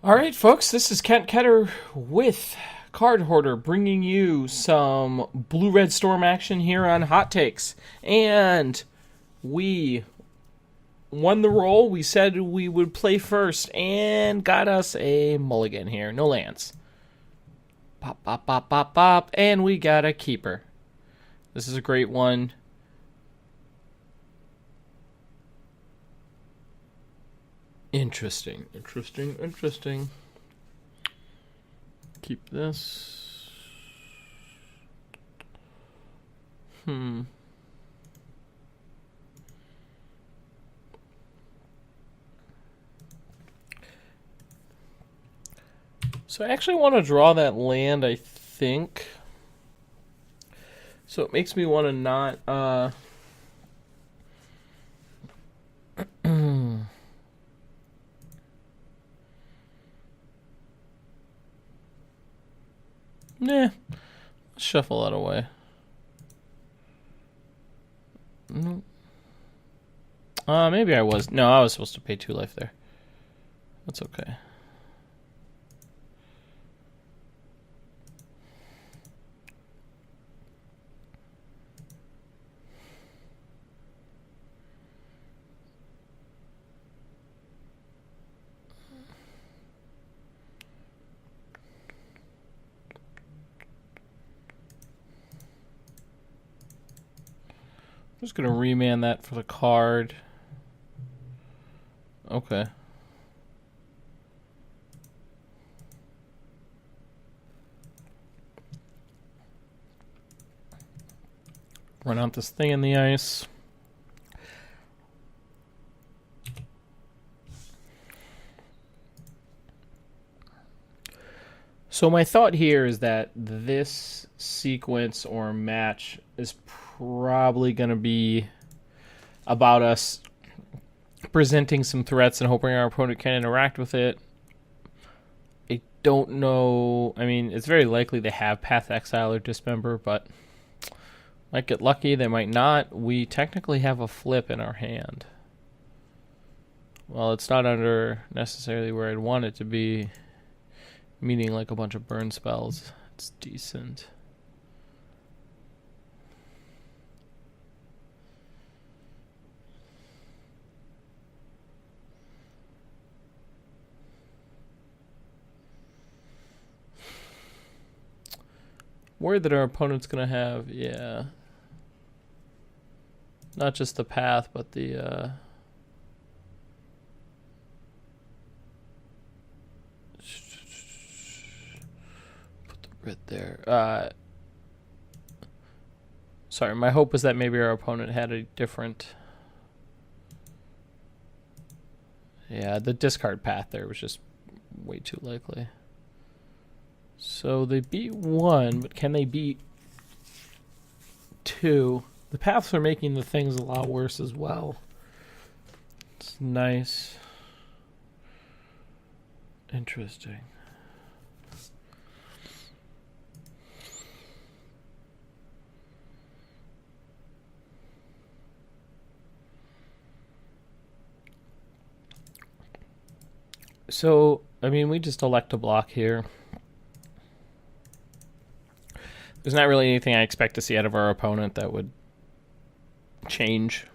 All right, folks, this is Ketter with Cardhoarder bringing you some Blue Red Storm action here on Hot Takes. And we won the roll. We said we would play first and got us a mulligan here. No lands. Pop, pop, pop, pop, pop. And we got a keeper. This is a great one. Interesting. Keep this. So I actually want to draw that land, I think. So it makes me want to not, nah, shuffle that away. Maybe I was. No, I was supposed to pay 2 life there. That's okay. I'm just going to remand that for the card. Okay. Run out this thing in the ice. So my thought here is that this sequence or match is probably going to be about us presenting some threats and hoping our opponent can interact with it. I don't know. I mean, it's very likely they have Path Exile or Dismember, but might get lucky. They might not. We technically have a flip in our hand. Well, it's not under necessarily where I'd want it to be, meaning like a bunch of burn spells. It's decent. Worried that our opponent's going to have, yeah, not just the path, but the, put the red there. Sorry, my hope was that maybe our opponent had a different, yeah, the discard path there was just way too likely. So they beat 1, but can they beat 2? The paths are making the things a lot worse as well. It's nice. Interesting. So, I mean, we just elect to block here. There's not really anything I expect to see out of our opponent that would change.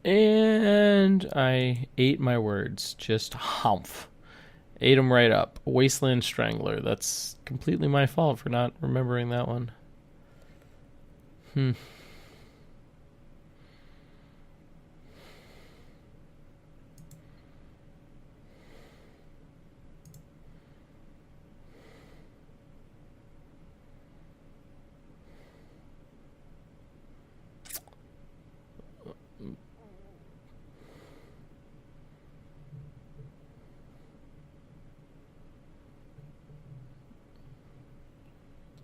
And I ate my words. Just humph. Ate them right up. Wasteland Strangler. That's completely my fault for not remembering that one.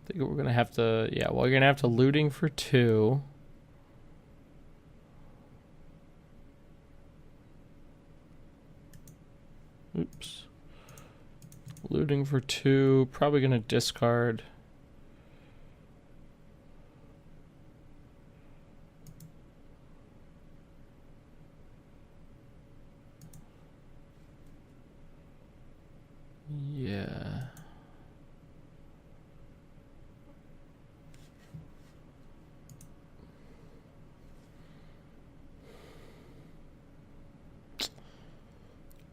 I think we're going to have to, yeah, well, you're going to have to looting for 2. Oops. Looting for 2, probably going to discard.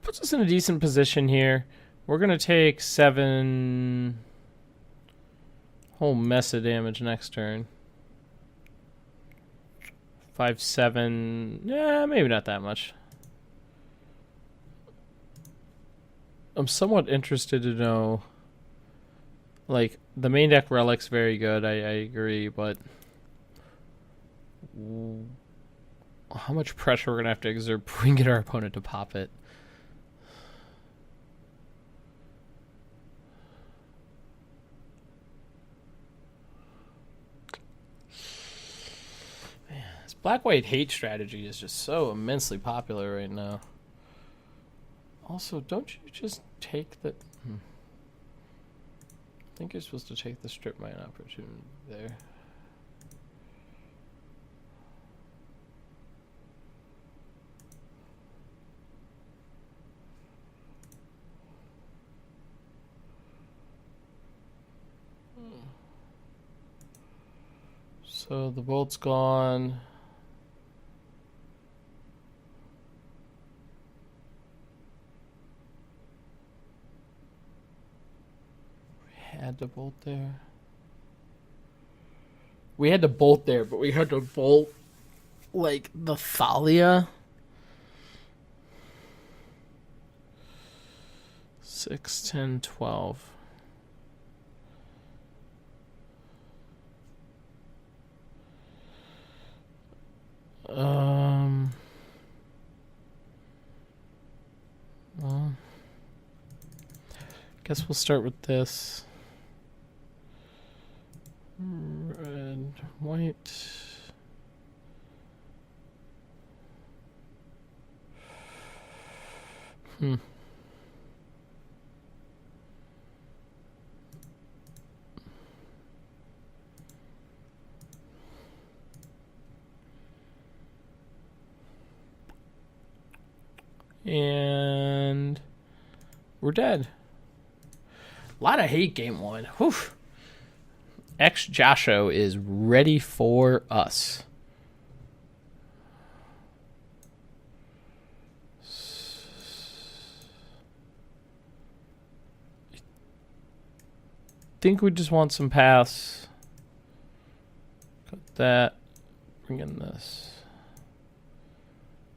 puts us in a decent position here. We're going to take 7 whole mess of damage next turn. 5, 7. Yeah, maybe not that much. I'm somewhat interested to know, like, the main deck relic's very good, I agree, but how much pressure we're going to have to exert before we can get our opponent to pop it. Man, this black-white hate strategy is just so immensely popular right now. Also, don't you just take the... I think you're supposed to take the strip mine opportunity there. So the bolt's gone. Had to bolt there. We had to bolt there, but we had to bolt like the Thalia. 6, 10, 12. Well, guess we'll start with this. Red, white. And we're dead. A lot of hate game 1. Whew. Josho is ready for us. I think we just want some paths. Got that. Bring in this.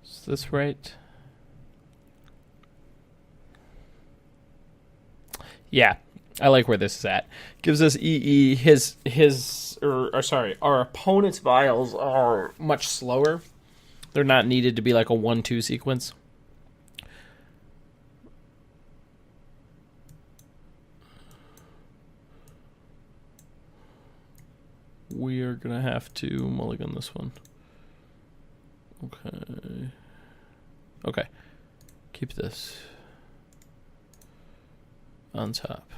Is this right? Yeah, I like where this is at. Gives us EE. Our opponent's vials are much slower. They're not needed to be like a 1-2 sequence. We are gonna have to mulligan this one. Okay. Okay. Keep this on top.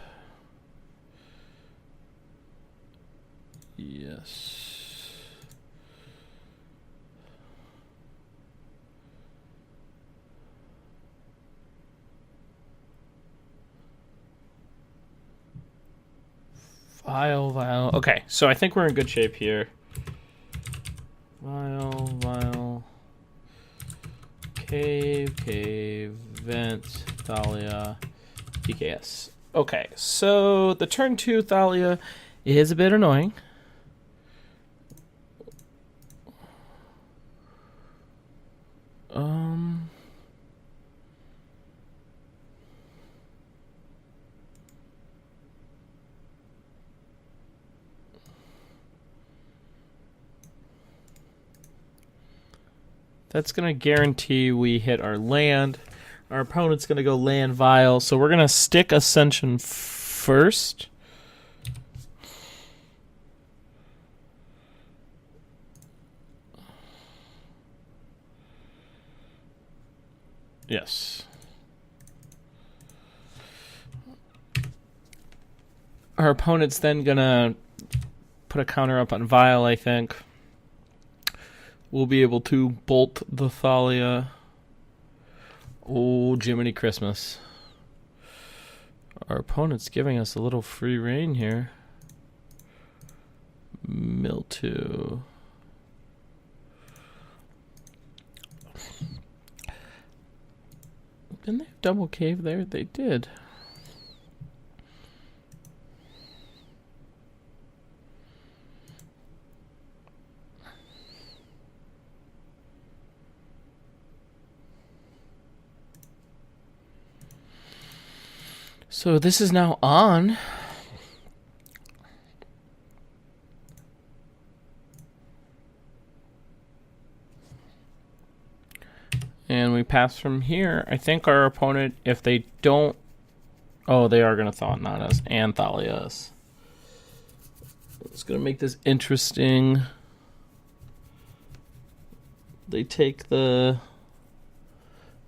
Yes. Vial. Okay, so I think we're in good shape here. Vial. Cave, vent, Thalia, PKS. Okay, so the turn 2 Thalia is a bit annoying. That's going to guarantee we hit our land. Our opponent's going to go land Vial, so we're going to stick Ascension first. Yes. Our opponent's then going to put a counter up on Vial, I think. We'll be able to bolt the Thalia. Oh, Jiminy Christmas. Our opponent's giving us a little free reign here. Mildew. Didn't they have double cave there? They did. So this is now on. And we pass from here. I think our opponent, if they don't... Oh, they are going to Thought Knot us and Thalia us. It's going to make this interesting. They take the...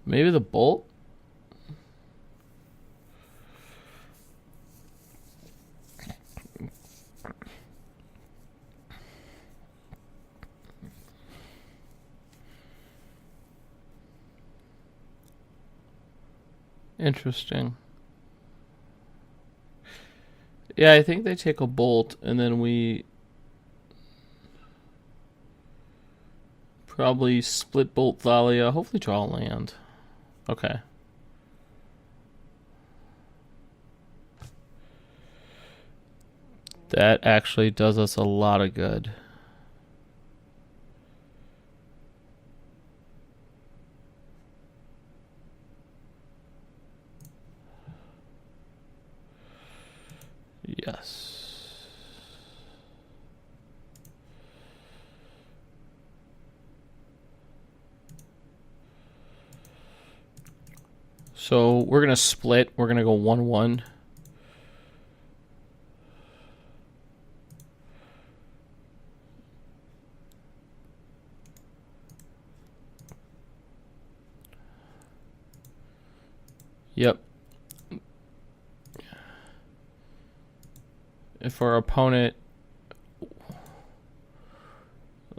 Maybe the Bolt? Interesting. Yeah, I think they take a Bolt, and then we probably split Bolt Thalia. Hopefully draw a land. Okay. That actually does us a lot of good. Yes. So we're going to split. We're going to go 1-1. Yep. If our opponent,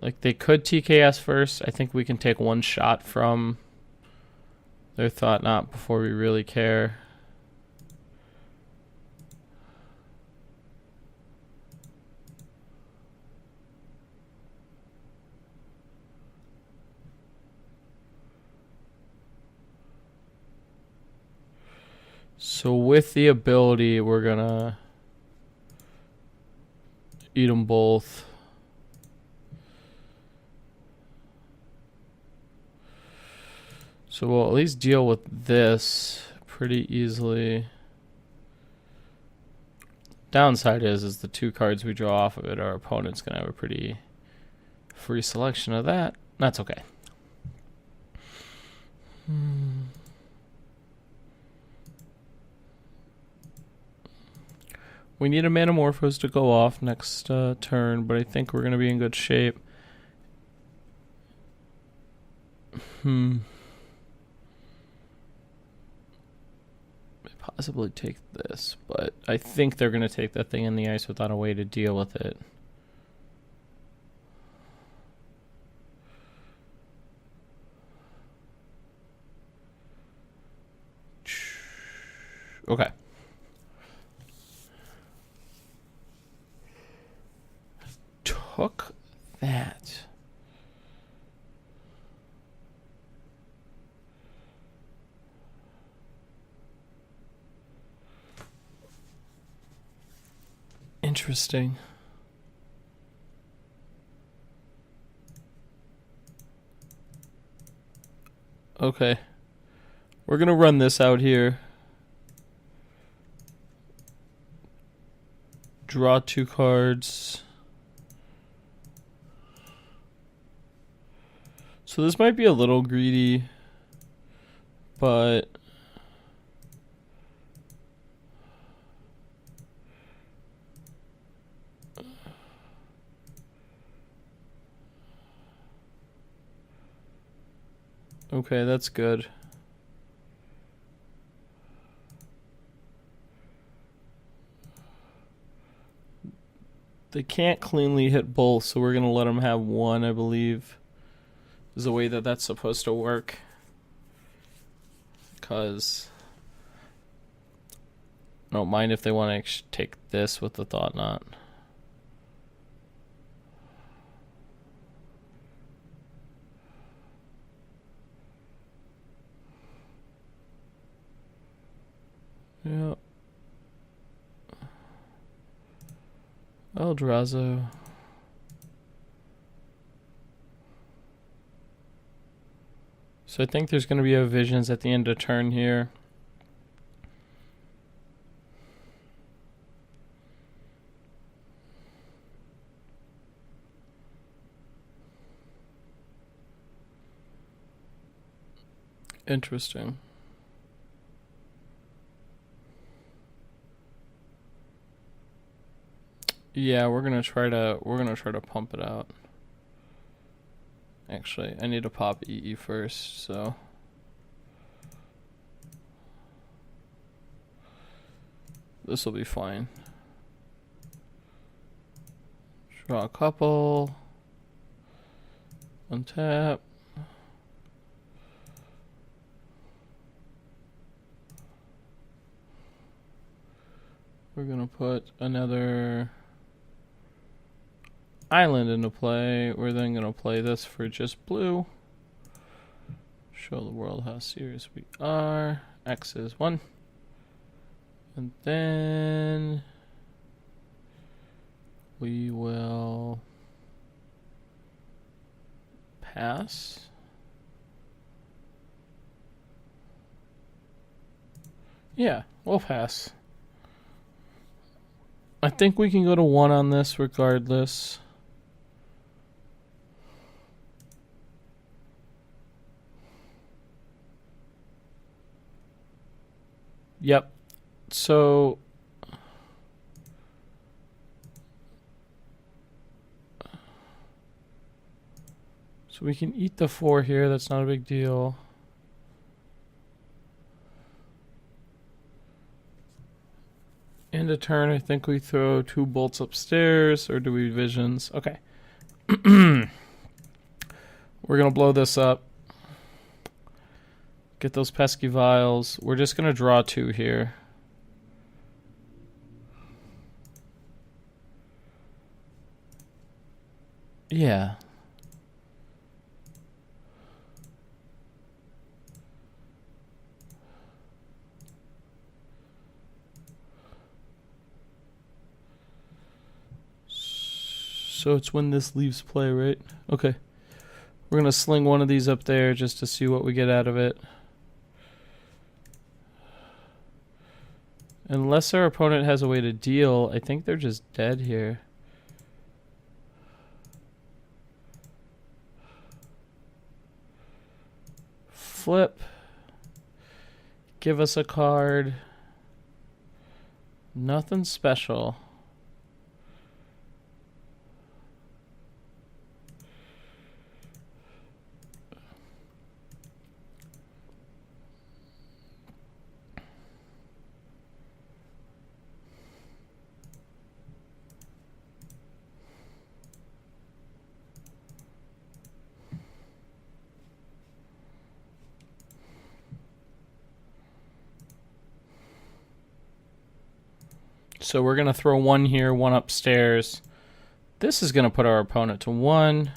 like, they could TKS first, I think we can take one shot from their Thought Knot before we really care. So with the ability, we're gonna eat them both. So we'll at least deal with this pretty easily. Downside is the 2 cards we draw off of it, our opponent's gonna have a pretty free selection of that. That's okay. We need a Manamorphose to go off next turn, but I think we're going to be in good shape. Possibly take this, but I think they're going to take that thing in the ice without a way to deal with it. Okay. Took that. Interesting. Okay. We're going to run this out here. Draw 2 cards. So this might be a little greedy, but okay, that's good. They can't cleanly hit both, so we're going to let them have one, I believe. Is the way that that's supposed to work. Because I don't mind if they want to take this with the Thought Knot. Yeah. Eldrazo. So I think there's going to be a visions at the end of turn here. Interesting. Yeah, we're gonna try to pump it out. Actually, I need to pop EE first, so this will be fine. Draw a couple. Untap. We're gonna put another island into play. We're then gonna play this for just blue. Show the world how serious we are. X is 1. And then we will pass. Yeah, we'll pass. I think we can go to 1 on this regardless. Yep. So we can eat the 4 here. That's not a big deal. End of turn, I think we throw 2 bolts upstairs, or do we visions? Okay. We're going to blow this up. Get those pesky vials. We're just going to draw 2 here. Yeah. So it's when this leaves play, right? Okay. We're going to sling one of these up there just to see what we get out of it. Unless our opponent has a way to deal, I think they're just dead here. Flip. Give us a card. Nothing special. So we're going to throw 1 here, 1 upstairs. This is going to put our opponent to 1.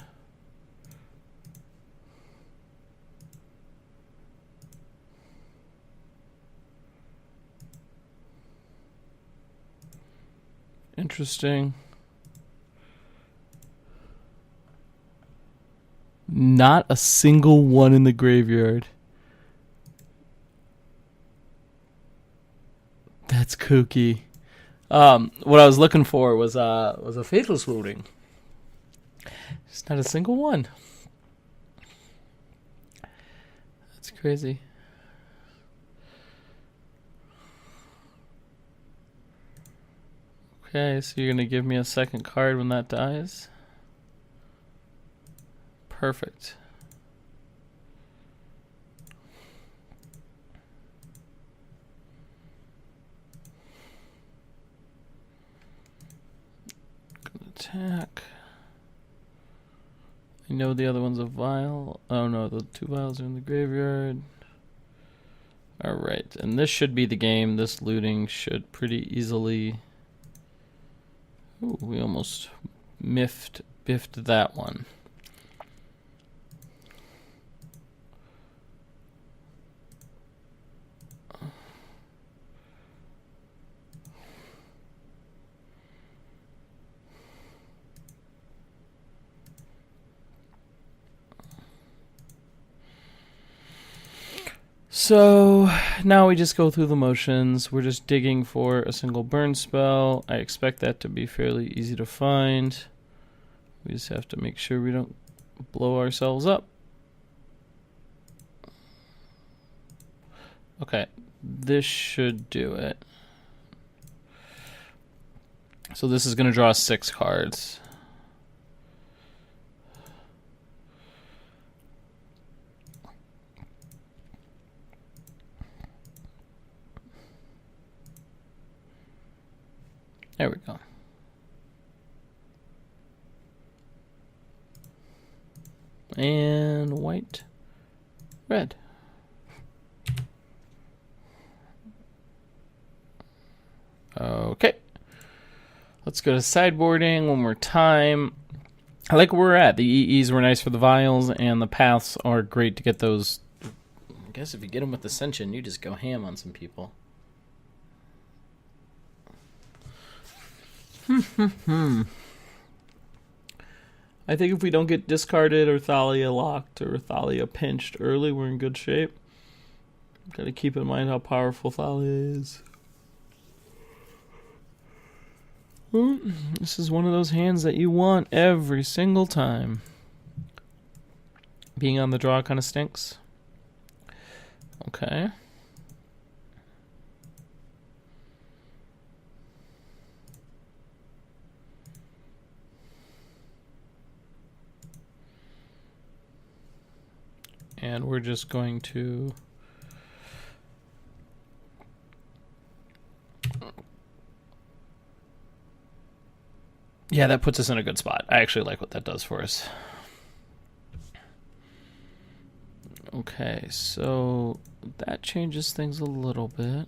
Interesting. Not a single one in the graveyard. That's kooky. What I was looking for was a Faithless Looting. Just not a single one. That's crazy. Okay, so you're gonna give me a second card when that dies? Perfect. Attack. I know the other one's a vial. Oh no, the 2 vials are in the graveyard. Alright, and this should be the game. This looting should pretty easily... Ooh, we almost biffed that one. So now we just go through the motions. We're just digging for a single burn spell. I expect that to be fairly easy to find. We just have to make sure we don't blow ourselves up. Okay, this should do it. So this is going to draw 6 cards. There we go. And white, red. Okay. Let's go to sideboarding one more time. I like where we're at. The EEs were nice for the vials, and the paths are great to get those. I guess if you get them with Ascension, you just go ham on some people. I think if we don't get discarded or Thalia locked or Thalia pinched early, we're in good shape. Gotta keep in mind how powerful Thalia is. This is one of those hands that you want every single time. Being on the draw kind of stinks. Okay. And we're just going to yeah, that puts us in a good spot. I actually like what that does for us. Okay, so that changes things a little bit.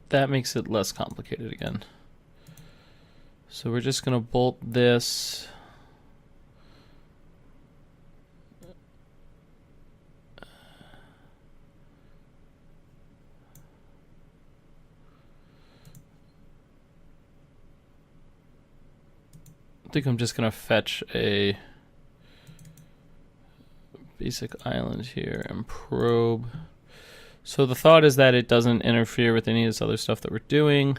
That makes it less complicated again. So we're just going to bolt this. I think I'm just going to fetch a basic island here and probe. So the thought is that it doesn't interfere with any of this other stuff that we're doing.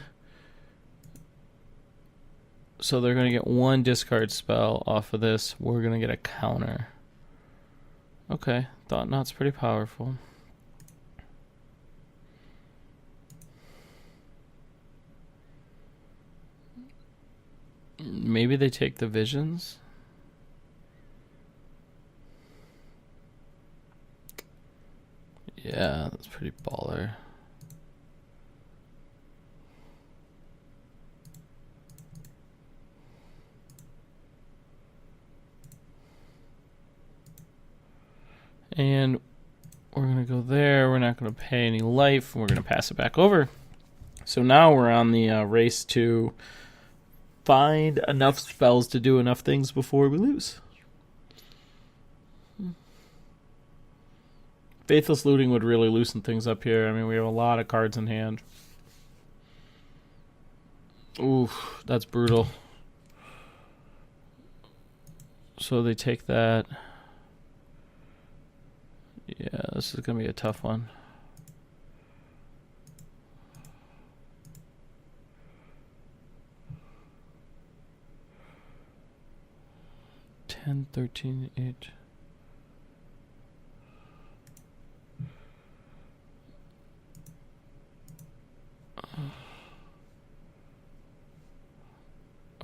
So they're going to get 1 discard spell off of this. We're going to get a counter. Okay, Thought Knot's pretty powerful. Maybe they take the visions. Yeah, that's pretty baller. And we're going to go there. We're not going to pay any life. We're going to pass it back over. So now we're on the race to find enough spells to do enough things before we lose. Faithless Looting would really loosen things up here. I mean, we have a lot of cards in hand. Oof, that's brutal. So they take that. Yeah, this is going to be a tough one. $10, $13, $8.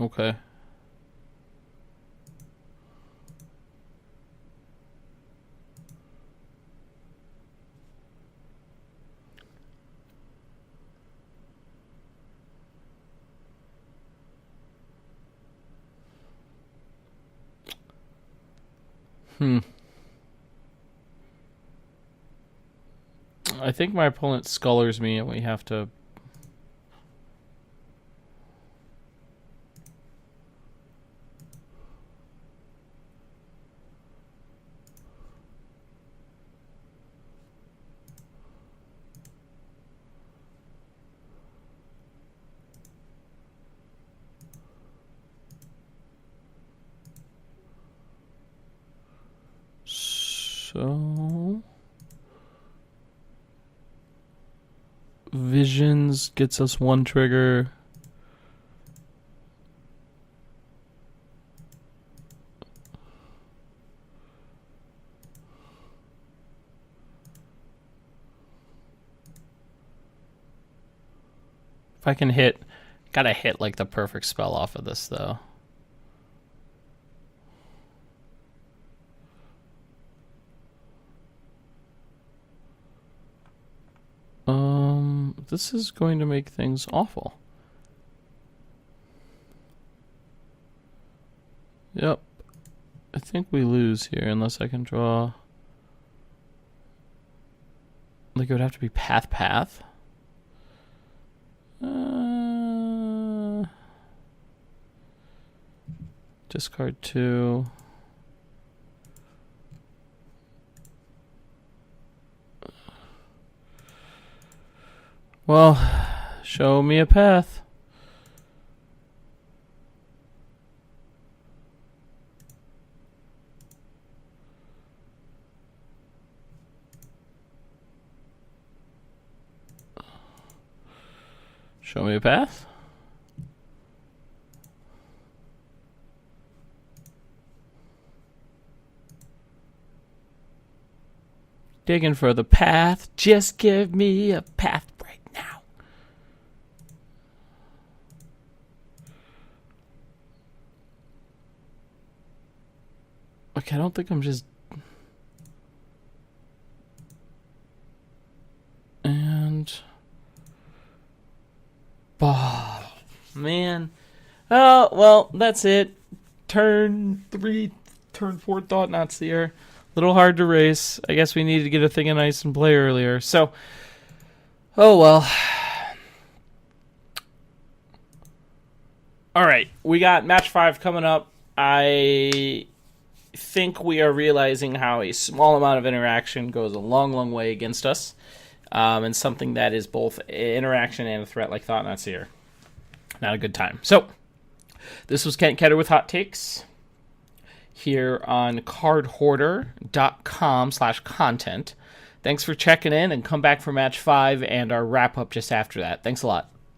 Okay. I think my opponent scullers me and we have to... So Visions gets us 1 trigger. If I can hit, gotta hit like the perfect spell off of this though. This is going to make things awful. Yep. I think we lose here unless I can draw. Like it would have to be path. Discard 2. Well, show me a path. Show me a path. Digging for the path. Just give me a path right now. Okay, I don't think I'm just... And... Oh, man. Oh, well, that's it. Turn 3, turn 4 Thought Knots here. Little hard to race. I guess we needed to get a thing of ice and play earlier. So, oh well. All right, we got match 5 coming up. I think we are realizing how a small amount of interaction goes a long, long way against us, and something that is both interaction and a threat like Thought Knots here. Not a good time. So, this was Kent Ketter with Hot Takes here on cardhoarder.com/content. Thanks for checking in, and come back for match 5 and our wrap up just after that. Thanks a lot.